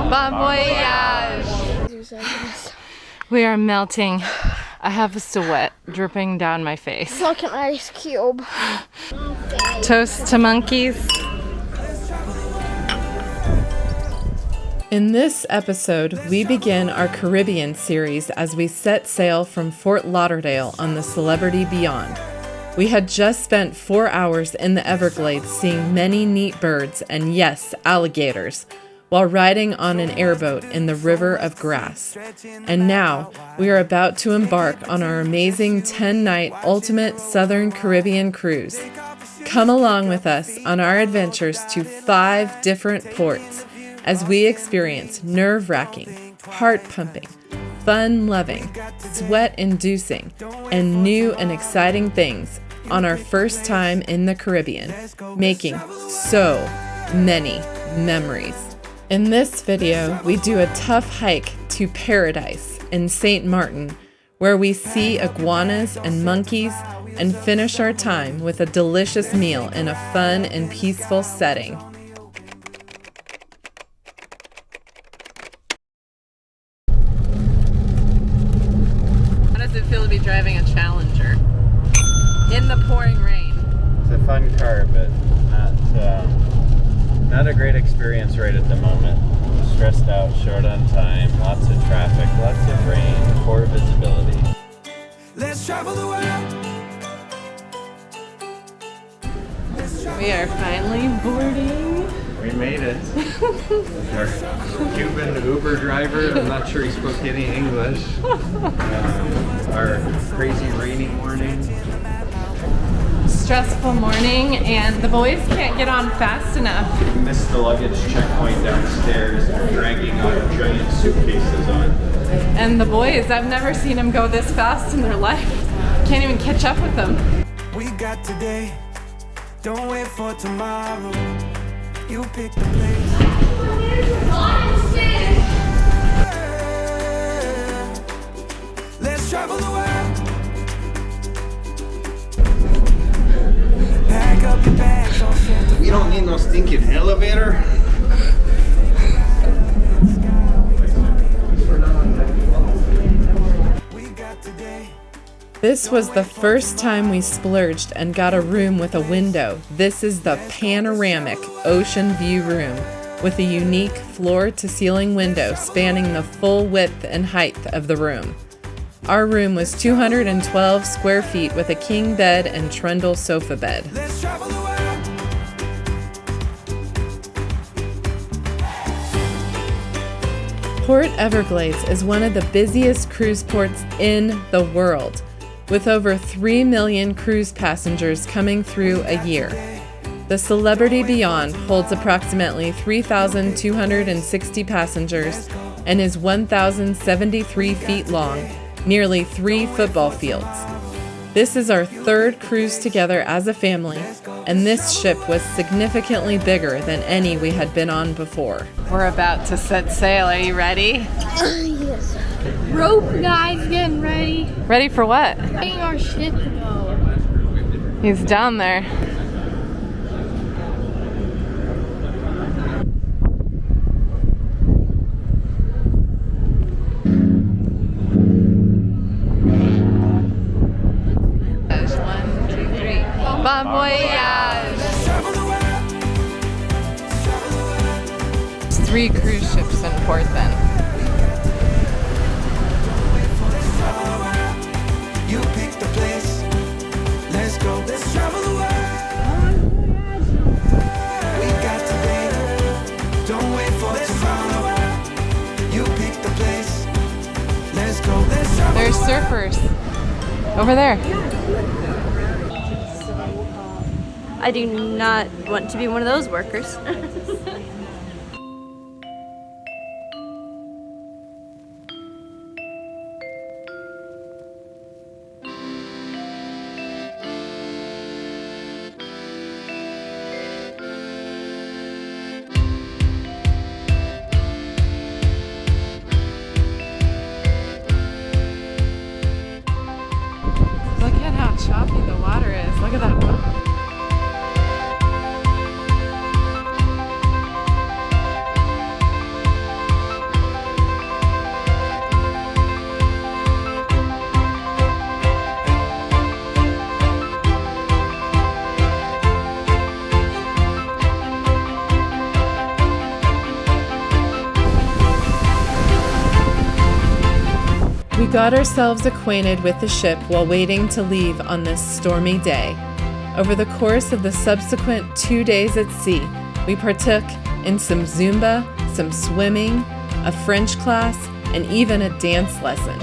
Bon voyage! We are melting. I have a sweat dripping down my face. Like an ice cube. Toast to monkeys. In this episode, we begin our Caribbean series as we set sail from Fort Lauderdale on the Celebrity Beyond. We had just spent 4 hours in the Everglades seeing many neat birds and, yes, alligators, while riding on an airboat in the River of Grass. And now, we are about to embark on our amazing 10-night ultimate Southern Caribbean cruise. Come along with us on our adventures to 5 different ports as we experience nerve-wracking, heart-pumping, fun-loving, sweat-inducing, and new and exciting things on our first time in the Caribbean, making so many memories. In this video, we do a tough hike to Paradise in St Maarten, where we see iguanas and monkeys and finish our time with a delicious meal in a fun and peaceful setting. How does it feel to be driving a Challenger in the pouring rain? It's a fun car, but not a great experience right at the moment. Stressed out, short on time, lots of traffic, lots of rain, poor visibility. Let's travel the world. We are finally boarding. We made it. Our Cuban Uber driver, I'm not sure he spoke any English. Our crazy rainy morning. Stressful morning, and the boys can't get on fast enough. We missed the luggage checkpoint downstairs. They're dragging our giant suitcases on. And the boys, I've never seen them go this fast in their life. Can't even catch up with them. We got today. Don't wait for tomorrow. You pick the place. Let's travel the world. Pack up your bags. We don't need no stinking elevator. This was the first time we splurged and got a room with a window. This is the panoramic ocean view room with a unique floor-to-ceiling window spanning the full width and height of the room. Our room was 212 square feet with a king bed and trundle sofa bed. Let's travel the world. Port Everglades is one of the busiest cruise ports in the world, with over 3 million cruise passengers coming through a year. The Celebrity Beyond holds approximately 3,260 passengers and is 1,073 feet long, nearly 3 football fields. This is our 3rd cruise together as a family, and this ship was significantly bigger than any we had been on before. We're about to set sail. Are you ready? Yes. Rope guys getting ready. Ready for what? Letting our ship go. He's down there. Bon voyage! There's 3 cruise ships in port then. You pick the place. Let's go. Let's travel the world. We got today. Don't wait for tomorrow. You pick the place. Let's go. Let's travel. There's surfers. Over there. I do not want to be one of those workers. Look at how choppy the water is. Look at that. got ourselves acquainted with the ship while waiting to leave on this stormy day. Over the course of the subsequent 2 days at sea, we partook in some Zumba, some swimming, a French class, and even a dance lesson.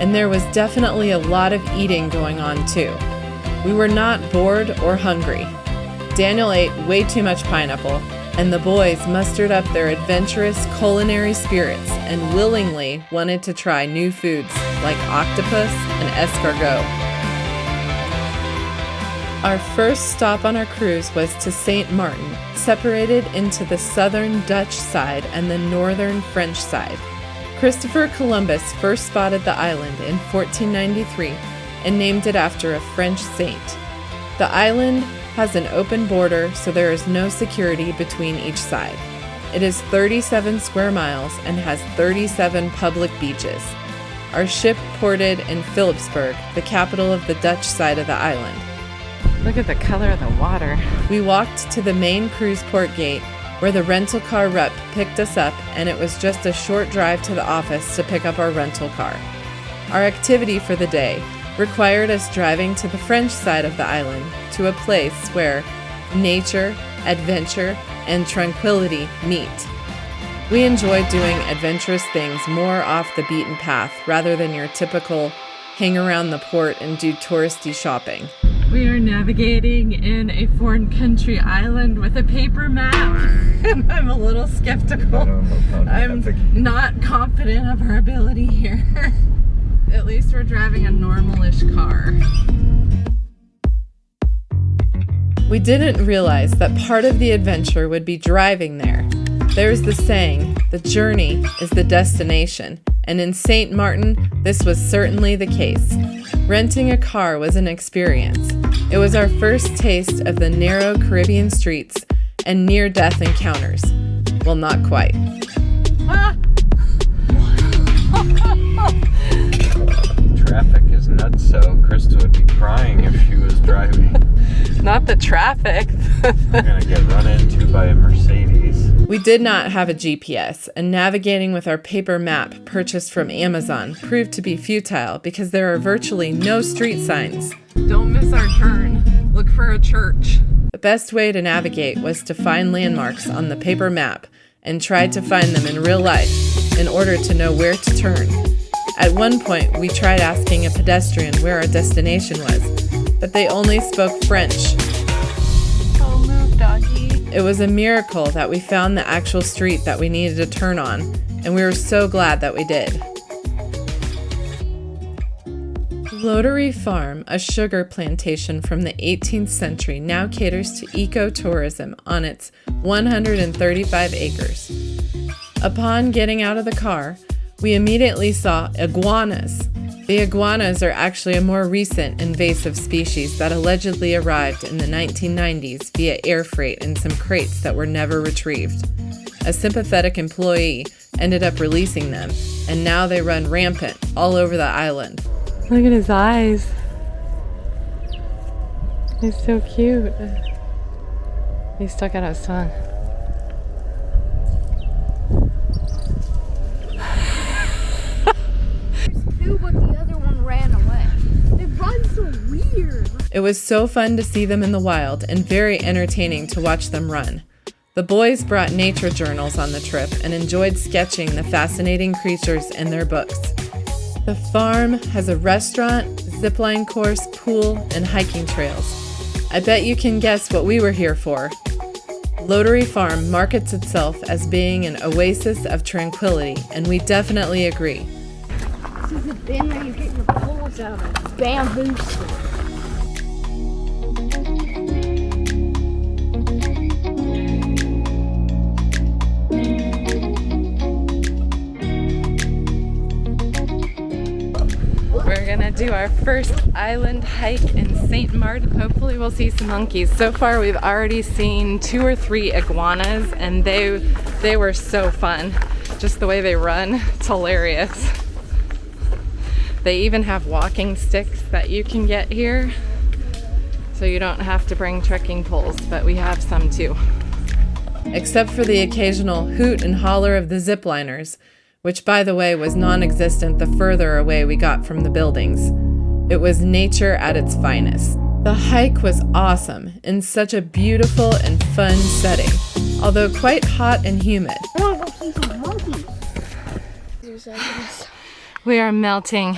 And there was definitely a lot of eating going on too. We were not bored or hungry. Daniel ate way too much pineapple, and the boys mustered up their adventurous culinary spirits and willingly wanted to try new foods like octopus and escargot. Our first stop on our cruise was to St Maarten, separated into the southern Dutch side and the northern French side. Christopher Columbus first spotted the island in 1493 and named it after a French saint. The island has an open border, so there is no security between each side. It is 37 square miles and has 37 public beaches. Our ship ported in Philipsburg, the capital of the Dutch side of the island. Look at the color of the water. We walked to the main cruise port gate where the rental car rep picked us up, and it was just a short drive to the office to pick up our rental car. Our activity for the day required us driving to the French side of the island to a place where nature, adventure, and tranquility meet. We enjoyed doing adventurous things more off the beaten path rather than your typical hang around the port and do touristy shopping. We are navigating in a foreign country island with a paper map, and I'm a little skeptical. I'm not confident of our ability here. At least we're driving a normal-ish car. We didn't realize that part of the adventure would be driving there. There's the saying, the journey is the destination, and in St. Maarten, this was certainly the case. Renting a car was an experience. It was our first taste of the narrow Caribbean streets and near-death encounters. Well, not quite. Traffic is nuts, so Krista would be crying if she was driving. Not the traffic. We're gonna get run into by a Mercedes. We did not have a GPS, and navigating with our paper map purchased from Amazon proved to be futile because there are virtually no street signs. Don't miss our turn. Look for a church. The best way to navigate was to find landmarks on the paper map and try to find them in real life in order to know where to turn. At one point, we tried asking a pedestrian where our destination was, but they only spoke French. Oh, move, doggy. It was a miracle that we found the actual street that we needed to turn on, and we were so glad that we did. Loterie Farm, a sugar plantation from the 18th century, now caters to ecotourism on its 135 acres. Upon getting out of the car, we immediately saw iguanas. The iguanas are actually a more recent invasive species that allegedly arrived in the 1990s via air freight in some crates that were never retrieved. A sympathetic employee ended up releasing them, and now they run rampant all over the island. Look at his eyes. He's so cute. He stuck out his tongue. Two, but the other one ran away. They run so weird. It was so fun to see them in the wild and very entertaining to watch them run. The boys brought nature journals on the trip and enjoyed sketching the fascinating creatures in their books. The farm has a restaurant, zipline course, pool, and hiking trails. I bet you can guess what we were here for. Loterie Farm markets itself as being an oasis of tranquility, and we definitely agree. This is the bin where you get your poles out of. Bamboo stick. We're gonna do our first island hike in St. Maarten. Hopefully we'll see some monkeys. So far we've already seen 2 or 3 iguanas, and they were so fun. Just the way they run, it's hilarious. They even have walking sticks that you can get here, so you don't have to bring trekking poles, but we have some too. Except for the occasional hoot and holler of the zipliners, which by the way was non-existent the further away we got from the buildings. It was nature at its finest. The hike was awesome in such a beautiful and fun setting, although quite hot and humid. I want to go see some monkeys. We are melting.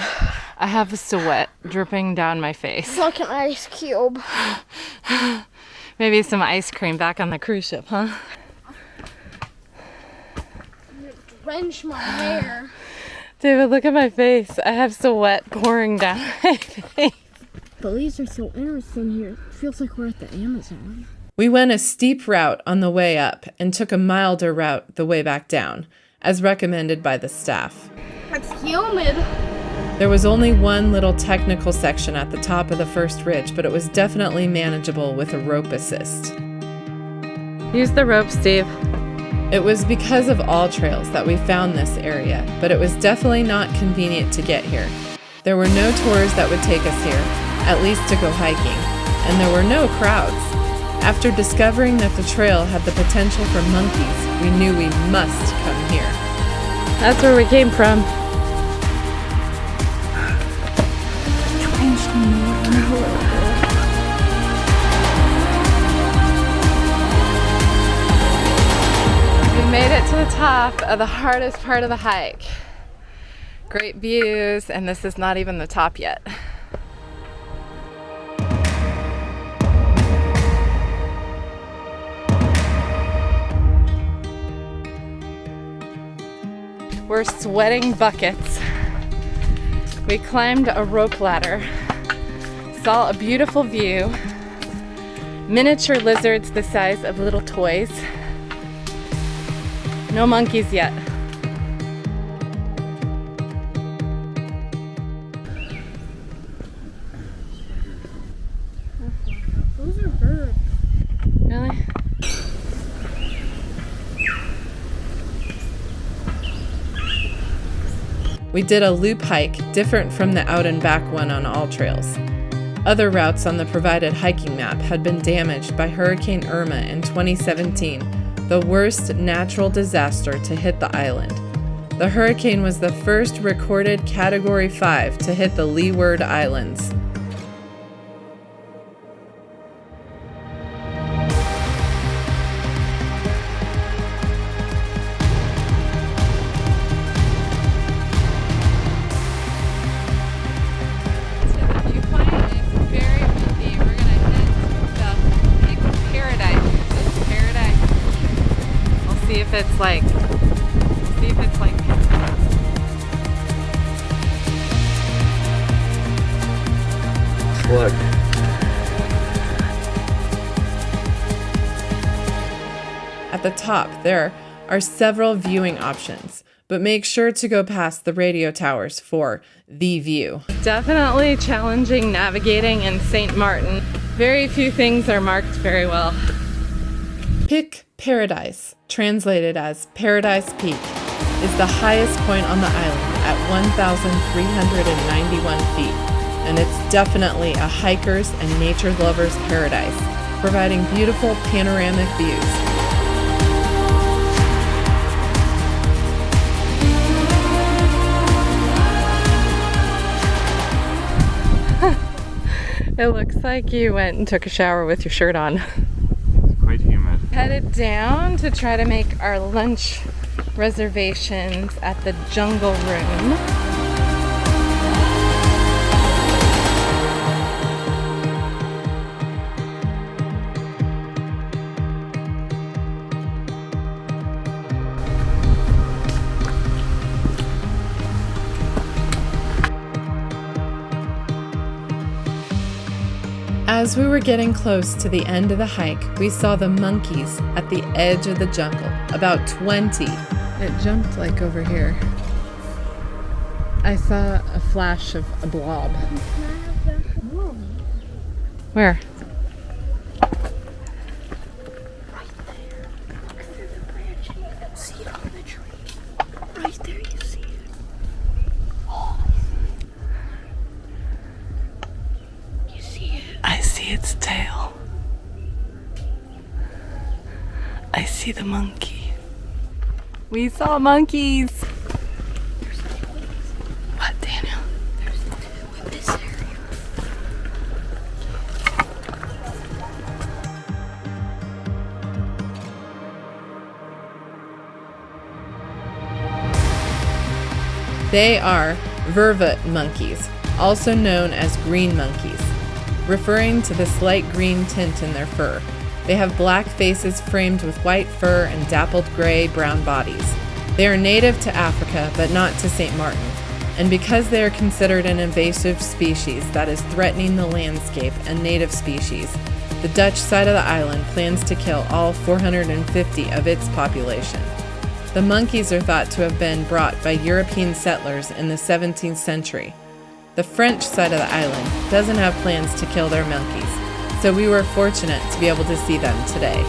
I have sweat dripping down my face. It's like an ice cube. Maybe some ice cream back on the cruise ship, huh? Drench my hair. David, look at my face. I have sweat pouring down my face. But these are so interesting here. It feels like we're at the Amazon. We went a steep route on the way up and took a milder route the way back down, as recommended by the staff. It's humid. There was only one little technical section at the top of the first ridge, but it was definitely manageable with a rope assist. Use the rope, Steve. It was because of all trails that we found this area, but it was definitely not convenient to get here. There were no tours that would take us here, at least to go hiking, and there were no crowds. After discovering that the trail had the potential for monkeys, we knew we must come here. That's where we came from. We made it to the top of the hardest part of the hike. Great views, and this is not even the top yet. We're sweating buckets. We climbed a rope ladder, saw a beautiful view, miniature lizards the size of little toys. No monkeys yet. Those are birds. Really? We did a loop hike, different from the out and back one on all trails. Other routes on the provided hiking map had been damaged by Hurricane Irma in 2017, the worst natural disaster to hit the island. The hurricane was the first recorded Category 5 to hit the Leeward Islands. We'll see if it's like Look. At the top, there are several viewing options, but make sure to go past the radio towers for the view. definitely challenging navigating in St. Maarten. Very few things are marked very well. Pic Paradis, translated as Paradise Peak, is the highest point on the island at 1,391 feet, and it's definitely a hiker's and nature lover's paradise, providing beautiful panoramic views. It looks like you went and took a shower with your shirt on. It's quite humid. Headed down to try to make our lunch reservations at the Jungle Room. As we were getting close to the end of the hike, we saw the monkeys at the edge of the jungle, about 20. It jumped like over here. I saw a flash of a blob. Where? Right there. Look through the branch. You can see it on the tree. Right there, you see it. Oh, you see it. I see its tail. I see the monkey. We saw monkeys. They are vervet monkeys, also known as green monkeys, referring to the slight green tint in their fur. They have black faces framed with white fur and dappled gray-brown bodies. They are native to Africa, but not to St. Maarten. And because they are considered an invasive species that is threatening the landscape and native species, the Dutch side of the island plans to kill all 450 of its population. The monkeys are thought to have been brought by European settlers in the 17th century. The French side of the island doesn't have plans to kill their monkeys, so we were fortunate to be able to see them today.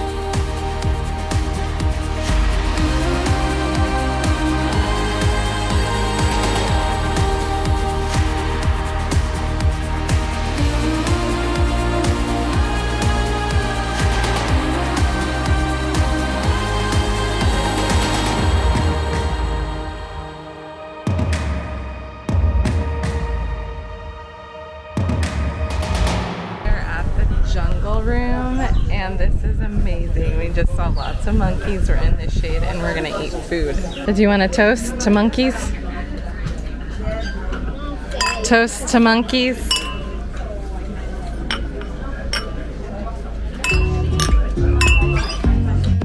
And this is amazing. We just saw lots of monkeys. We're in the shade and we're gonna eat food. Do you want to toast to monkeys? Toast to monkeys.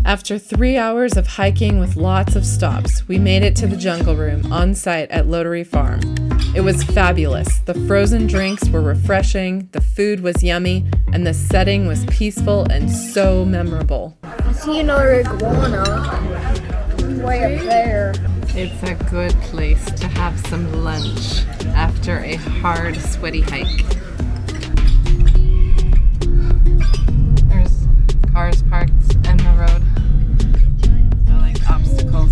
After 3 hours of hiking with lots of stops, we made it to the jungle room on site at Loterie Farm. It was fabulous. The frozen drinks were refreshing, the food was yummy, and the setting was peaceful and so memorable. I see another iguana way up there. It's a good place to have some lunch after a hard, sweaty hike. There's cars parked in the road. They're like obstacles.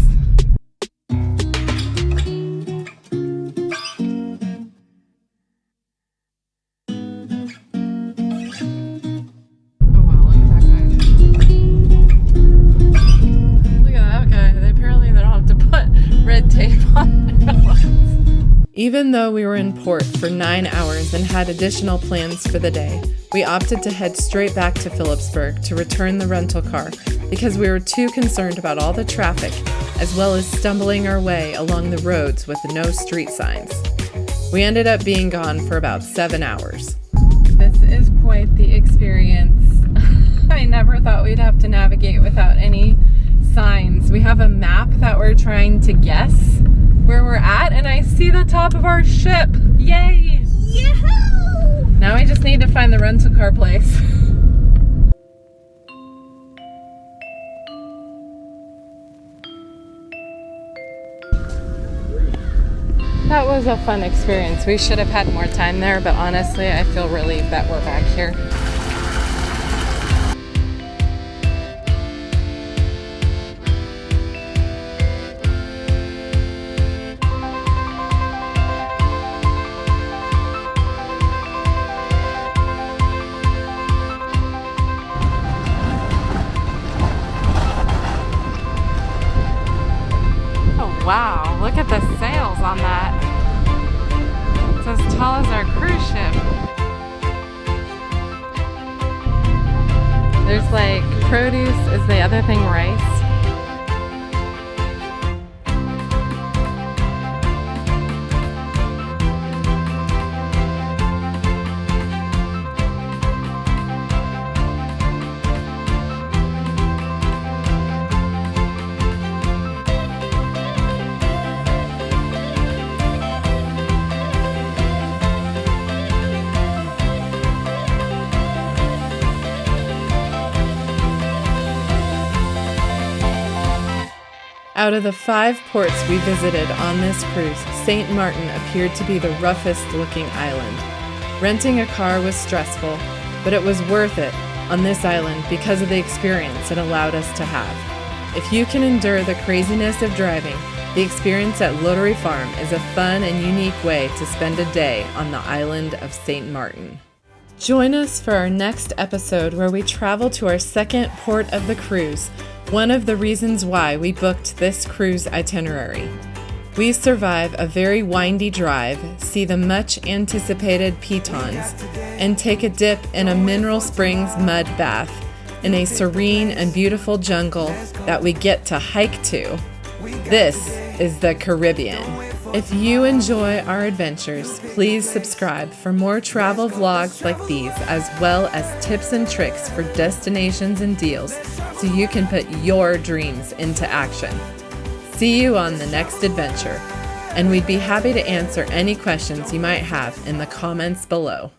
Even though we were in port for 9 hours and had additional plans for the day, we opted to head straight back to Philipsburg to return the rental car because we were too concerned about all the traffic, as well as stumbling our way along the roads with no street signs. We ended up being gone for about 7 hours. This is quite the experience. I never thought we'd have to navigate without any signs. We have a map that we're trying to guess where we're at, and I see the top of our ship. Yay! Yahoo! Now I just need to find the rental car place. That was a fun experience. We should have had more time there, but honestly, I feel relieved that we're back here. Wow, look at the sails on that. It's as tall as our cruise ship. There's like produce. Is the other thing rice? Out of the 5 ports we visited on this cruise, St. Maarten appeared to be the roughest looking island. Renting a car was stressful, but it was worth it on this island because of the experience it allowed us to have. If you can endure the craziness of driving, the experience at Loterie Farm is a fun and unique way to spend a day on the island of St. Maarten. Join us for our next episode where we travel to our second port of the cruise, one of the reasons why we booked this cruise itinerary. We survive a very windy drive, see the much anticipated pitons, and take a dip in a mineral springs mud bath in a serene and beautiful jungle that we get to hike to. This is the Caribbean. If you enjoy our adventures, please subscribe for more travel vlogs like these, as well as tips and tricks for destinations and deals, so you can put your dreams into action. See you on the next adventure, and we'd be happy to answer any questions you might have in the comments below.